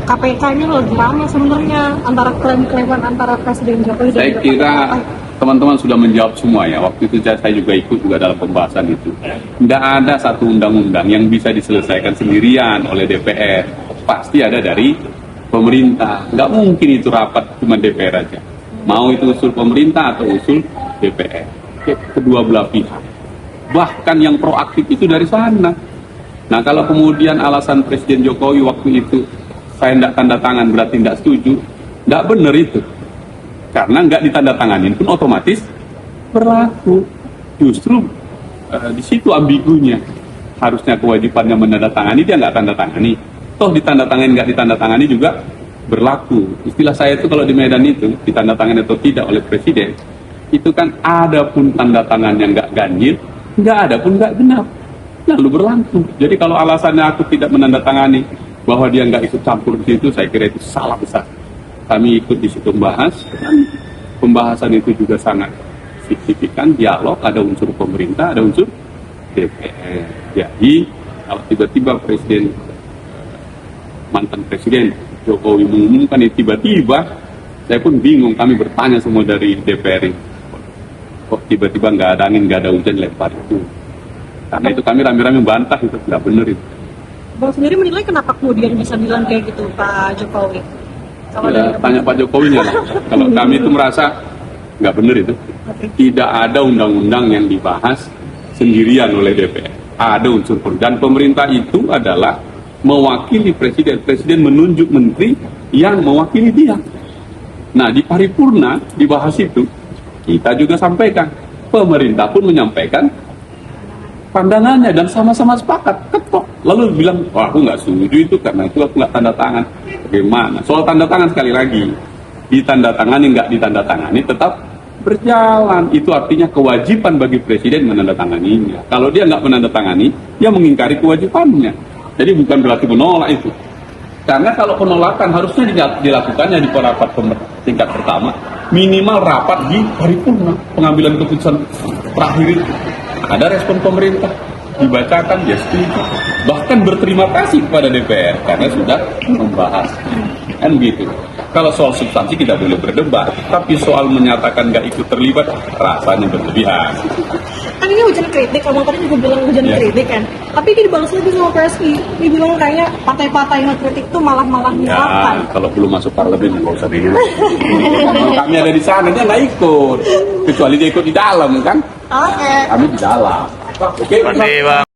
KPK ini lagi rame sebenarnya antara klaim-klaiman antara Presiden Jokowi dan Saya kira teman-teman sudah menjawab semua ya. Waktu itu saya juga ikut juga dalam pembahasan itu. Tidak ada satu undang-undang yang bisa diselesaikan sendirian oleh DPR. Pasti ada dari pemerintah. Nggak mungkin itu rapat cuma DPR aja. Mau itu usul pemerintah atau usul DPR. Kedua belah pihak. Bahkan yang proaktif itu dari sana. Nah kalau kemudian alasan Presiden Jokowi waktu itu saya tidak tanda tangan berarti tidak setuju, tidak benar itu. Karena nggak ditandatanganin pun otomatis berlaku. Justru di situ ambigunya. Harusnya kewajibannya menandatangani, dia nggak tanda tangani. Toh ditandatangani nggak ditandatangani juga berlaku. Istilah saya itu kalau di Medan itu ditandatangani atau tidak oleh Presiden, itu kan ada pun tanda tangan yang nggak ganjil, nggak ada pun nggak genap. Lalu berlangsung. Jadi kalau alasannya aku tidak menandatangani bahwa dia nggak ikut campur di situ, saya kira itu salah besar. Kami ikut di situ membahas, dan pembahasan itu juga sangat signifikan, dialog, ada unsur pemerintah, ada unsur DPR. Jadi kalau tiba-tiba mantan Presiden Jokowi mengumumkan ini tiba-tiba, saya pun bingung, kami bertanya semua dari DPR ini. Kok tiba-tiba nggak ada angin, nggak ada hujan, lempar itu. Karena itu kami rame-rame bantah, itu nggak benar itu. Bang sendiri menilai kenapa kemudian bisa bilang kayak gitu Pak Jokowi? Ya, tanya Pak Jokowi ya. Kalau kami itu merasa nggak benar itu. Tidak ada undang-undang yang dibahas sendirian oleh DPR. Ada unsur dan pemerintah itu adalah mewakili Presiden. Presiden menunjuk menteri yang mewakili dia. Nah di paripurna dibahas itu, kita juga sampaikan. Pemerintah pun menyampaikan pandangannya dan sama-sama sepakat, ketok. Lalu bilang, wah aku nggak setuju itu karena itu aku nggak tanda tangan. Bagaimana? Soal tanda tangan sekali lagi, ditandatangani nggak ditandatangani tetap berjalan. Itu artinya kewajiban bagi Presiden menandatanganinya. Kalau dia nggak menandatangani, dia mengingkari kewajibannya. Jadi bukan berarti menolak itu. Karena kalau penolakan harusnya dilakukannya di rapat tingkat pertama, minimal rapat di paripurna pengambilan keputusan terakhir itu. Ada respon pemerintah, dibacakan, dia setuju. Bahkan berterima kasih kepada DPR karena sudah membahas. Kan begitu. Kalau soal substansi kita boleh berdebat, tapi soal menyatakan nggak ikut terlibat, rasanya berlebihan. Kan ini hujan kritik, kamu tadi juga bilang hujan kritik kan. Tapi ini dibalas lagi sama PSI. Ini bilang kayaknya partai-partai yang kritik itu malah menyalahkan. Ya, kalau belum masuk parlemen nggak usah dulu. Kami ada di sana, dia nggak ikut. Kecuali dia ikut di dalam kan. Oke. Kami di dalam. Oke, Bang.